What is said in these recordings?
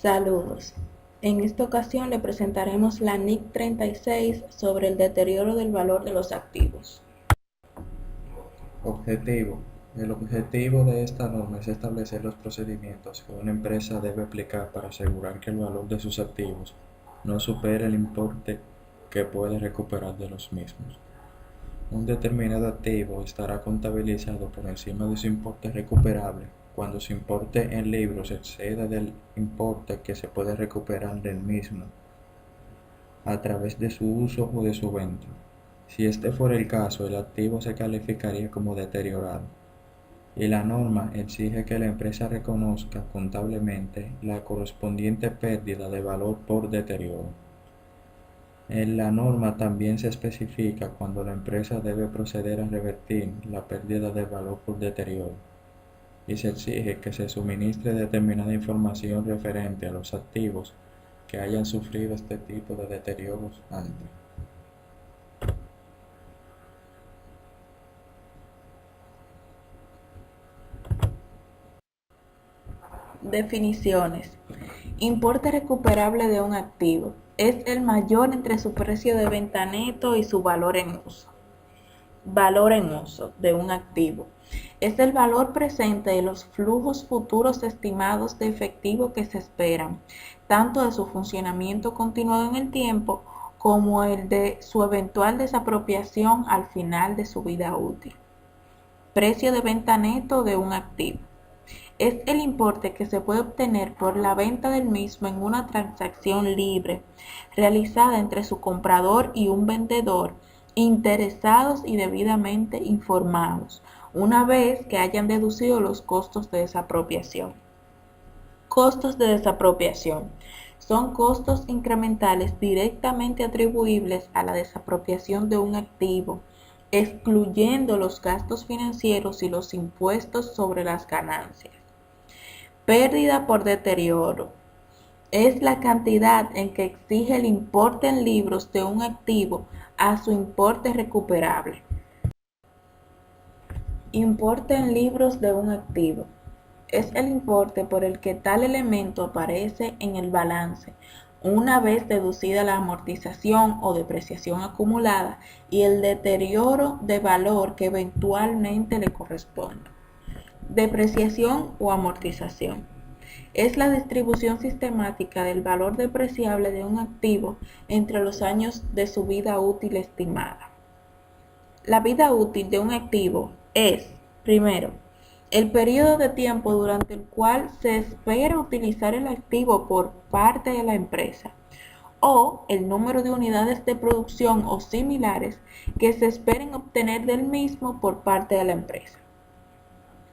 Saludos. En esta ocasión le presentaremos la NIC 36 sobre el deterioro del valor de los activos. Objetivo. El objetivo de esta norma es establecer los procedimientos que una empresa debe aplicar para asegurar que el valor de sus activos no supere el importe que puede recuperar de los mismos. Un determinado activo estará contabilizado por encima de su importe recuperable cuando su importe en libros exceda del importe que se puede recuperar del mismo a través de su uso o de su venta. Si este fuera el caso, el activo se calificaría como deteriorado, y la norma exige que la empresa reconozca contablemente la correspondiente pérdida de valor por deterioro. En la norma también se especifica cuando la empresa debe proceder a revertir la pérdida de valor por deterioro, y se exige que se suministre determinada información referente a los activos que hayan sufrido este tipo de deterioros antes. Definiciones. Importe recuperable de un activo. Es el mayor entre su precio de venta neto y su valor en uso. Valor en uso de un activo. Es el valor presente de los flujos futuros estimados de efectivo que se esperan, tanto de su funcionamiento continuado en el tiempo como el de su eventual desapropiación al final de su vida útil. Precio de venta neto de un activo. Es el importe que se puede obtener por la venta del mismo en una transacción libre, realizada entre su comprador y un vendedor, interesados y debidamente informados, una vez que hayan deducido los costos de desapropiación. Costos de desapropiación. Son costos incrementales directamente atribuibles a la desapropiación de un activo, excluyendo los gastos financieros y los impuestos sobre las ganancias. Pérdida por deterioro. Es la cantidad en que exige el importe en libros de un activo a su importe recuperable. Importe en libros de un activo. Es el importe por el que tal elemento aparece en el balance, una vez deducida la amortización o depreciación acumulada y el deterioro de valor que eventualmente le corresponda. Depreciación o amortización. Es la distribución sistemática del valor depreciable de un activo entre los años de su vida útil estimada. La vida útil de un activo es, primero, el periodo de tiempo durante el cual se espera utilizar el activo por parte de la empresa, o el número de unidades de producción o similares que se esperen obtener del mismo por parte de la empresa.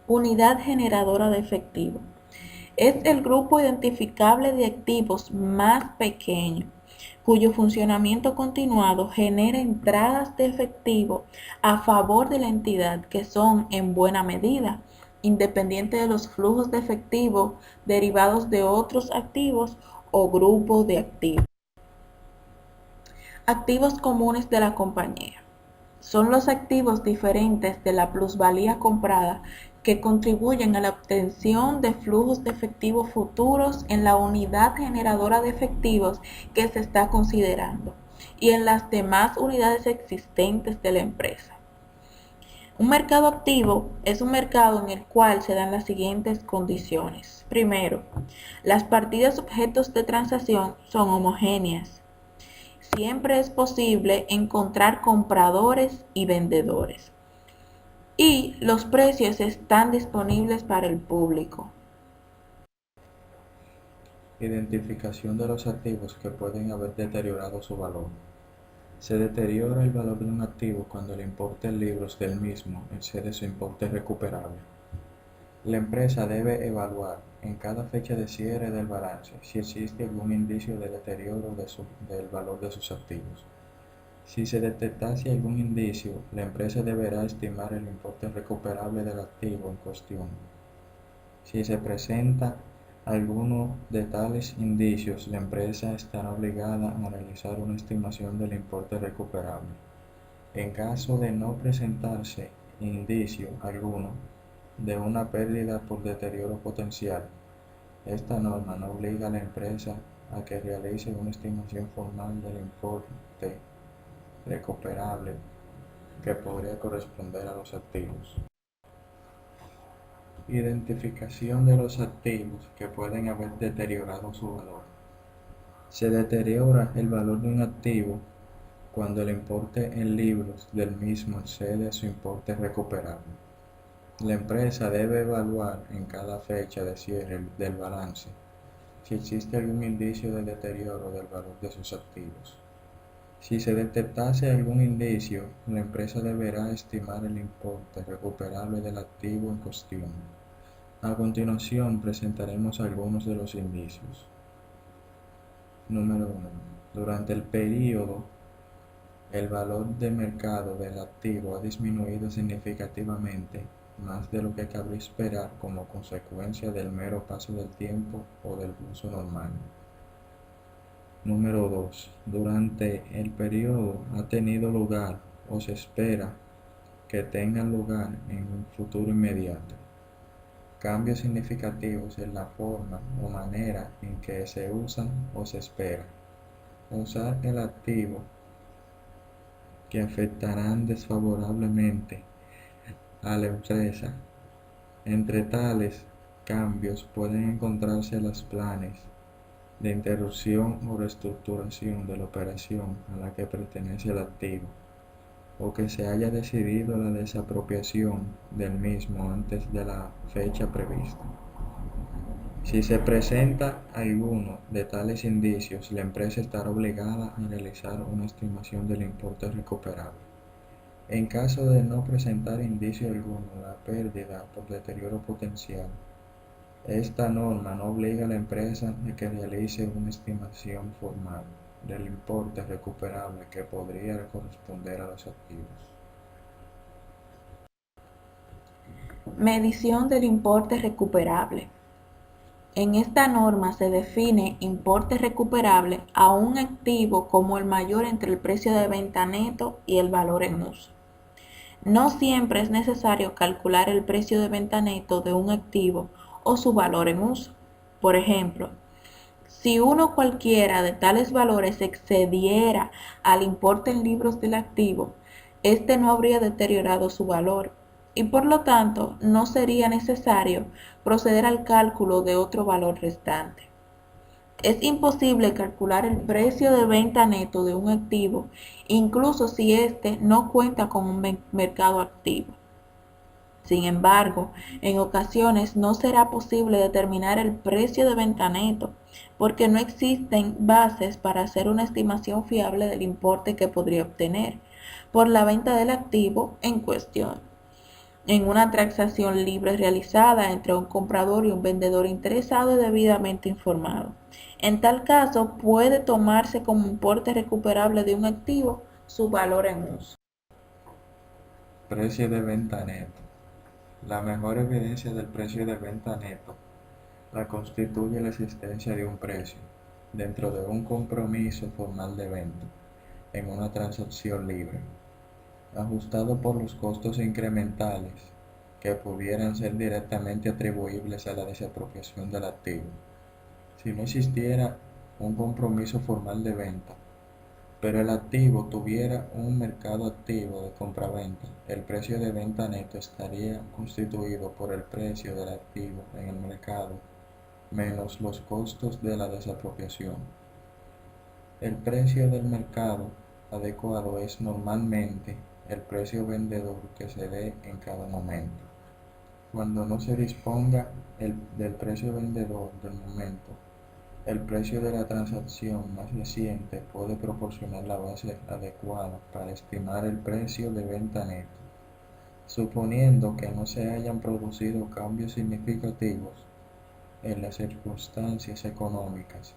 Unidad generadora de efectivo. Es el grupo identificable de activos más pequeño, cuyo funcionamiento continuado genera entradas de efectivo a favor de la entidad que son, en buena medida, independientes de los flujos de efectivo derivados de otros activos o grupos de activos. Activos comunes de la compañía. Son los activos diferentes de la plusvalía comprada que contribuyen a la obtención de flujos de efectivo futuros en la unidad generadora de efectivos que se está considerando y en las demás unidades existentes de la empresa. Un mercado activo es un mercado en el cual se dan las siguientes condiciones. Primero, las partidas objetos de transacción son homogéneas. Siempre es posible encontrar compradores y vendedores. Y los precios están disponibles para el público. Identificación de los activos que pueden haber deteriorado su valor. Se deteriora el valor de un activo cuando el importe en libros del mismo excede su importe recuperable. La empresa debe evaluar en cada fecha de cierre del balance si existe algún indicio de deterioro del valor de sus activos. Si se detectase algún indicio, la empresa deberá estimar el importe recuperable del activo en cuestión. Si se presenta alguno de tales indicios, la empresa estará obligada a realizar una estimación del importe recuperable. En caso de no presentarse indicio alguno de una pérdida por deterioro potencial, Esta norma no obliga a la empresa a que realice una estimación formal del importe recuperable que podría corresponder a los activos. Identificación de los activos que pueden haber deteriorado su valor. Se deteriora el valor de un activo cuando el importe en libros del mismo excede a su importe recuperable. La empresa debe evaluar en cada fecha de cierre del balance si existe algún indicio de deterioro del valor de sus activos. Si se detectase algún indicio, la empresa deberá estimar el importe recuperable del activo en cuestión. A continuación presentaremos algunos de los indicios. Número 1. Durante el período, el valor de mercado del activo ha disminuido significativamente, más de lo que cabría esperar como consecuencia del mero paso del tiempo o del uso normal. Número 2. Durante el periodo ha tenido lugar o se espera que tengan lugar en un futuro inmediato cambios significativos en la forma o manera en que se usan o se espera usar el activo que afectarán desfavorablemente a la empresa. Entre tales cambios pueden encontrarse los planes de interrupción o reestructuración de la operación a la que pertenece el activo, o que se haya decidido la desapropiación del mismo antes de la fecha prevista. Si se presenta alguno de tales indicios, la empresa estará obligada a realizar una estimación del importe recuperable. En caso de no presentar indicio alguno, la pérdida por deterioro potencial, esta norma no obliga a la empresa a que realice una estimación formal del importe recuperable que podría corresponder a los activos. Medición del importe recuperable. En esta norma se define importe recuperable a un activo como el mayor entre el precio de venta neto y el valor en uso. No siempre es necesario calcular el precio de venta neto de un activo o su valor en uso. Por ejemplo, si uno cualquiera de tales valores excediera al importe en libros del activo, este no habría deteriorado su valor y por lo tanto no sería necesario proceder al cálculo de otro valor restante. Es imposible calcular el precio de venta neto de un activo, incluso si éste no cuenta con un mercado activo. Sin embargo, en ocasiones no será posible determinar el precio de venta neto porque no existen bases para hacer una estimación fiable del importe que podría obtener por la venta del activo en cuestión en una transacción libre realizada entre un comprador y un vendedor interesado y debidamente informado. En tal caso, puede tomarse como importe recuperable de un activo su valor en uso. Precio de venta neto. La mejor evidencia del precio de venta neto la constituye la existencia de un precio dentro de un compromiso formal de venta en una transacción libre, ajustado por los costos incrementales que pudieran ser directamente atribuibles a la desapropiación del activo. Si no existiera un compromiso formal de venta, pero el activo tuviera un mercado activo de compraventa, el precio de venta neto estaría constituido por el precio del activo en el mercado menos los costos de la desapropiación. El precio del mercado adecuado es normalmente el precio vendedor que se dé en cada momento. Cuando no se disponga del precio vendedor del momento, el precio de la transacción más reciente puede proporcionar la base adecuada para estimar el precio de venta neto, suponiendo que no se hayan producido cambios significativos en las circunstancias económicas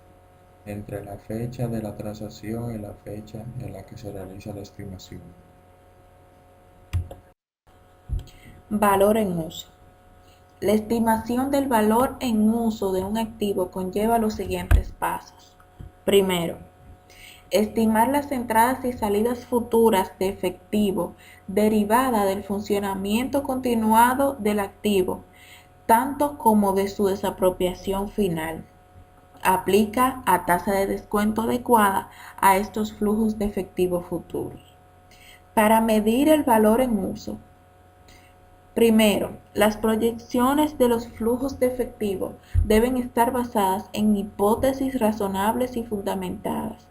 entre la fecha de la transacción y la fecha en la que se realiza la estimación. Valor en uso. La estimación del valor en uso de un activo conlleva los siguientes pasos. Primero, estimar las entradas y salidas futuras de efectivo derivada del funcionamiento continuado del activo, tanto como de su desapropiación final. Aplica a tasa de descuento adecuada a estos flujos de efectivo futuros. Para medir el valor en uso, primero, las proyecciones de los flujos de efectivo deben estar basadas en hipótesis razonables y fundamentadas,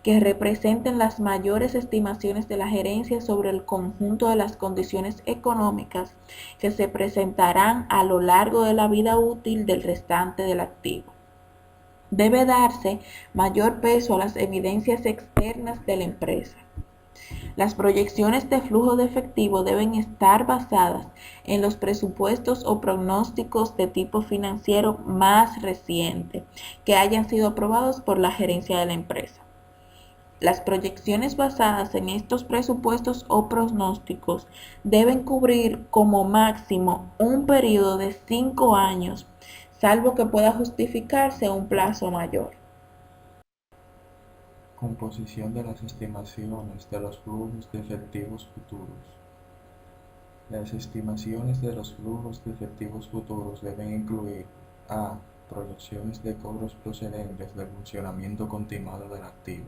que representen las mayores estimaciones de la gerencia sobre el conjunto de las condiciones económicas que se presentarán a lo largo de la vida útil del restante del activo. Debe darse mayor peso a las evidencias externas de la empresa. Las proyecciones de flujo de efectivo deben estar basadas en los presupuestos o pronósticos de tipo financiero más reciente que hayan sido aprobados por la gerencia de la empresa. Las proyecciones basadas en estos presupuestos o pronósticos deben cubrir como máximo un periodo de 5 años, salvo que pueda justificarse un plazo mayor. Composición de las estimaciones de los flujos de efectivos futuros. Las estimaciones de los flujos de efectivos futuros deben incluir a. Proyecciones de cobros procedentes del funcionamiento continuado del activo.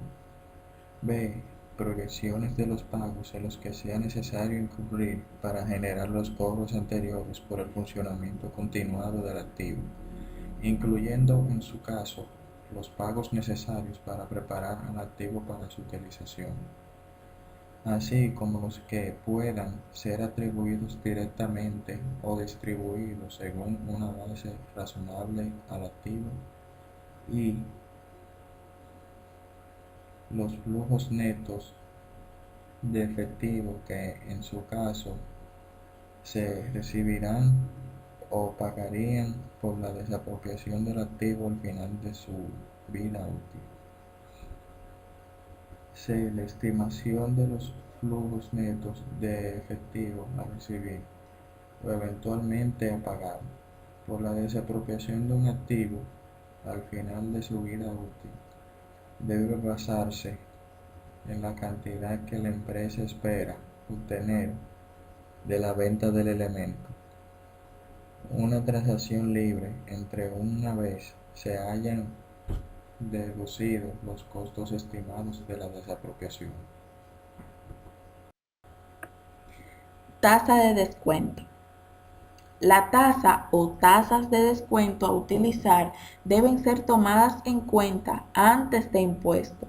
B. Proyecciones de los pagos en los que sea necesario incurrir para generar los cobros anteriores por el funcionamiento continuado del activo, incluyendo en su caso los pagos necesarios para preparar al activo para su utilización, así como los que puedan ser atribuidos directamente o distribuidos según una base razonable al activo, y los flujos netos de efectivo que en su caso se recibirán o pagarían por la desapropiación del activo al final de su vida útil. C. La estimación de los flujos netos de efectivo a recibir o eventualmente a pagar por la desapropiación de un activo al final de su vida útil debe basarse en la cantidad que la empresa espera obtener de la venta del elemento. Una transacción libre entre una vez se hayan deducido los costos estimados de la desapropiación. Tasa de descuento. La tasa o tasas de descuento a utilizar deben ser tomadas en cuenta antes de impuesto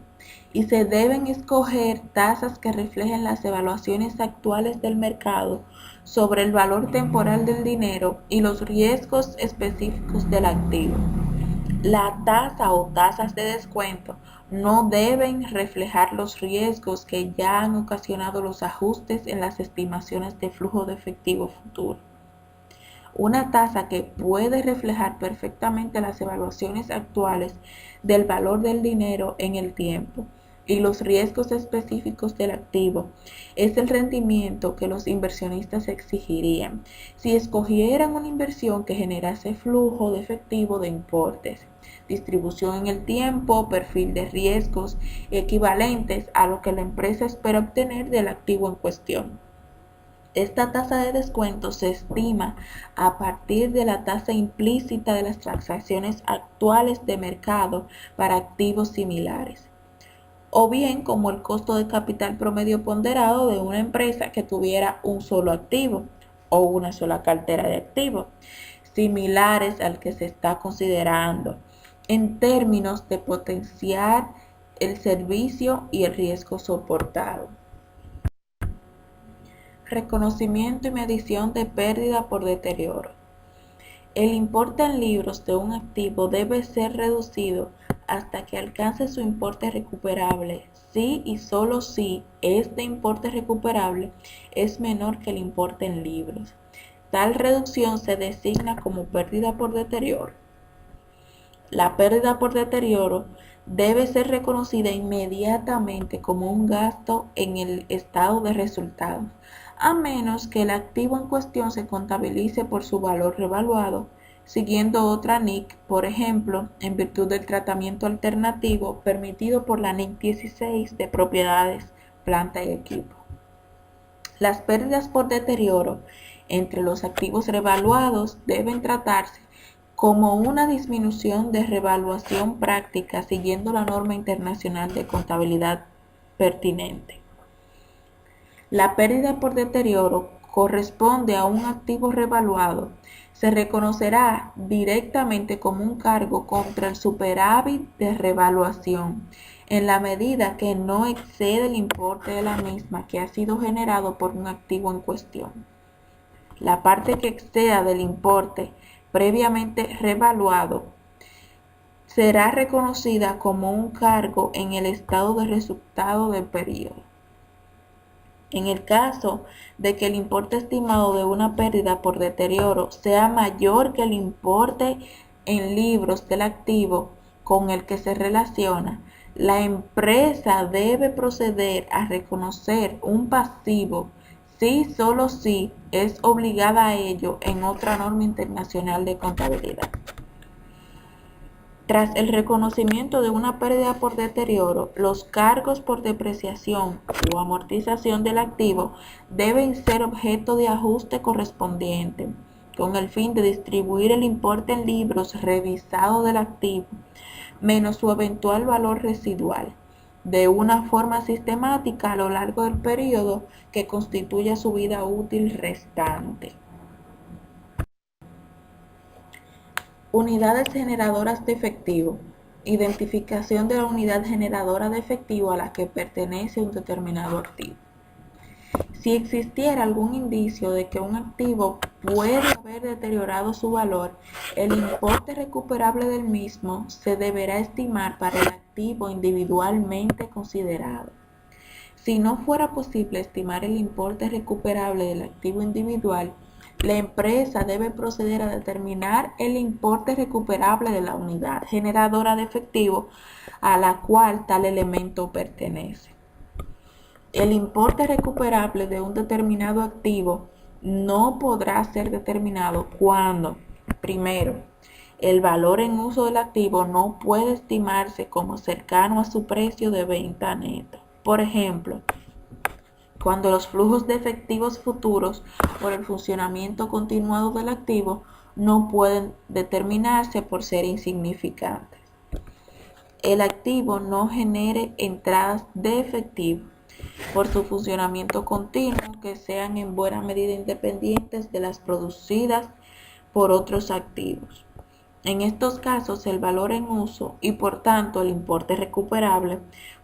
y se deben escoger tasas que reflejen las evaluaciones actuales del mercado sobre el valor temporal del dinero y los riesgos específicos del activo. La tasa o tasas de descuento no deben reflejar los riesgos que ya han ocasionado los ajustes en las estimaciones de flujo de efectivo futuro. Una tasa que puede reflejar perfectamente las evaluaciones actuales del valor del dinero en el tiempo y los riesgos específicos del activo es el rendimiento que los inversionistas exigirían si escogieran una inversión que generase flujo de efectivo de importes, distribución en el tiempo, perfil de riesgos equivalentes a lo que la empresa espera obtener del activo en cuestión. Esta tasa de descuento se estima a partir de la tasa implícita de las transacciones actuales de mercado para activos similares, o bien como el costo de capital promedio ponderado de una empresa que tuviera un solo activo o una sola cartera de activos, similares al que se está considerando, en términos de potenciar el servicio y el riesgo soportado. Reconocimiento y medición de pérdida por deterioro. El importe en libros de un activo debe ser reducido hasta que alcance su importe recuperable, si y solo si este importe recuperable es menor que el importe en libros. Tal reducción se designa como pérdida por deterioro. La pérdida por deterioro debe ser reconocida inmediatamente como un gasto en el estado de resultados, a menos que el activo en cuestión se contabilice por su valor revaluado, siguiendo otra NIC, por ejemplo, en virtud del tratamiento alternativo permitido por la NIC 16 de propiedades, planta y equipo. Las pérdidas por deterioro entre los activos revaluados deben tratarse como una disminución de revaluación práctica siguiendo la norma internacional de contabilidad pertinente. La pérdida por deterioro corresponde a un activo revaluado. Se reconocerá directamente como un cargo contra el superávit de revaluación, en la medida que no excede el importe de la misma que ha sido generado por un activo en cuestión. La parte que exceda del importe previamente revaluado será reconocida como un cargo en el estado de resultado del periodo. En el caso de que el importe estimado de una pérdida por deterioro sea mayor que el importe en libros del activo con el que se relaciona, la empresa debe proceder a reconocer un pasivo si solo si es obligada a ello en otra norma internacional de contabilidad. Tras el reconocimiento de una pérdida por deterioro, los cargos por depreciación o amortización del activo deben ser objeto de ajuste correspondiente, con el fin de distribuir el importe en libros revisado del activo, menos su eventual valor residual, de una forma sistemática a lo largo del periodo que constituya su vida útil restante. Unidades generadoras de efectivo. Identificación de la unidad generadora de efectivo a la que pertenece un determinado activo. Si existiera algún indicio de que un activo puede haber deteriorado su valor, el importe recuperable del mismo se deberá estimar para el activo individualmente considerado. Si no fuera posible estimar el importe recuperable del activo individual, la empresa debe proceder a determinar el importe recuperable de la unidad generadora de efectivo a la cual tal elemento pertenece. El importe recuperable de un determinado activo no podrá ser determinado cuando, primero, el valor en uso del activo no puede estimarse como cercano a su precio de venta neto. Por ejemplo, cuando los flujos de efectivos futuros por el funcionamiento continuado del activo no pueden determinarse por ser insignificantes. El activo no genere entradas de efectivo por su funcionamiento continuo que sean en buena medida independientes de las producidas por otros activos. En estos casos, el valor en uso y por tanto el importe recuperable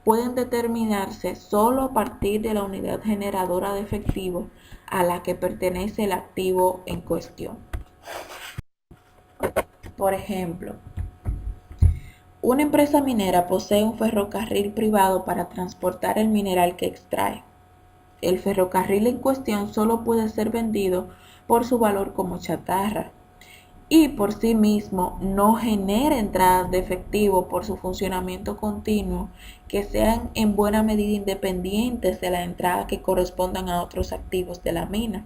pueden determinarse solo a partir de la unidad generadora de efectivo a la que pertenece el activo en cuestión. Por ejemplo, una empresa minera posee un ferrocarril privado para transportar el mineral que extrae. El ferrocarril en cuestión solo puede ser vendido por su valor como chatarra y por sí mismo no genera entradas de efectivo por su funcionamiento continuo que sean en buena medida independientes de la entrada que correspondan a otros activos de la mina.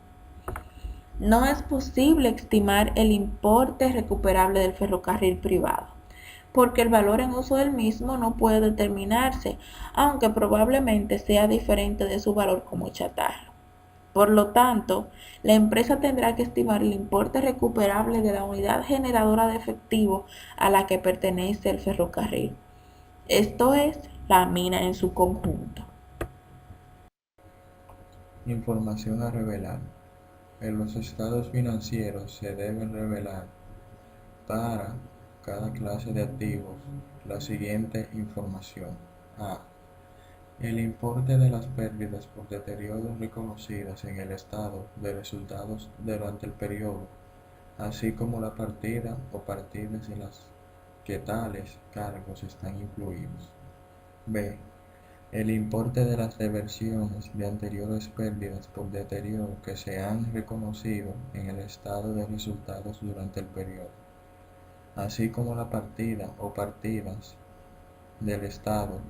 No es posible estimar el importe recuperable del ferrocarril privado, porque el valor en uso del mismo no puede determinarse, aunque probablemente sea diferente de su valor como chatarra. Por lo tanto, la empresa tendrá que estimar el importe recuperable de la unidad generadora de efectivo a la que pertenece el ferrocarril, esto es, la mina en su conjunto. Información a revelar. En los estados financieros se deben revelar para cada clase de activos la siguiente información. A. El importe de las pérdidas por deterioro reconocidas en el estado de resultados durante el periodo, así como la partida o partidas en las que tales cargos están incluidos. B. El importe de las reversiones de anteriores pérdidas por deterioro que se han reconocido en el estado de resultados durante el periodo, así como la partida o partidas del estado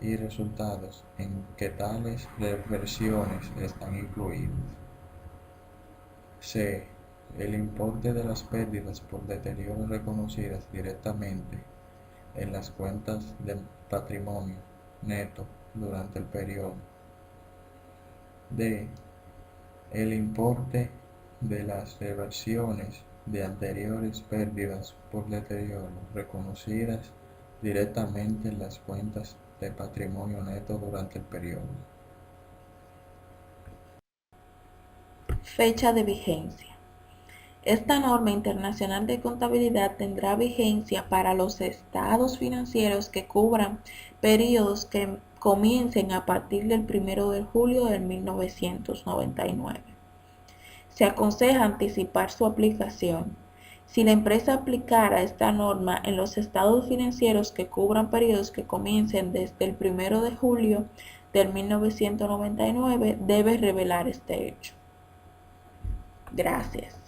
y resultados en que tales reversiones están incluidas. C. El importe de las pérdidas por deterioro reconocidas directamente en las cuentas del patrimonio neto durante el periodo. D. El importe de las reversiones de anteriores pérdidas por deterioro reconocidas directamente en las cuentas de patrimonio neto durante el periodo. Fecha de vigencia. Esta norma internacional de contabilidad tendrá vigencia para los estados financieros que cubran periodos que comiencen a partir del 1 de julio de 1999. Se aconseja anticipar su aplicación. Si la empresa aplicara esta norma en los estados financieros que cubran periodos que comiencen desde el 1 de julio de 1999, debe revelar este hecho. Gracias.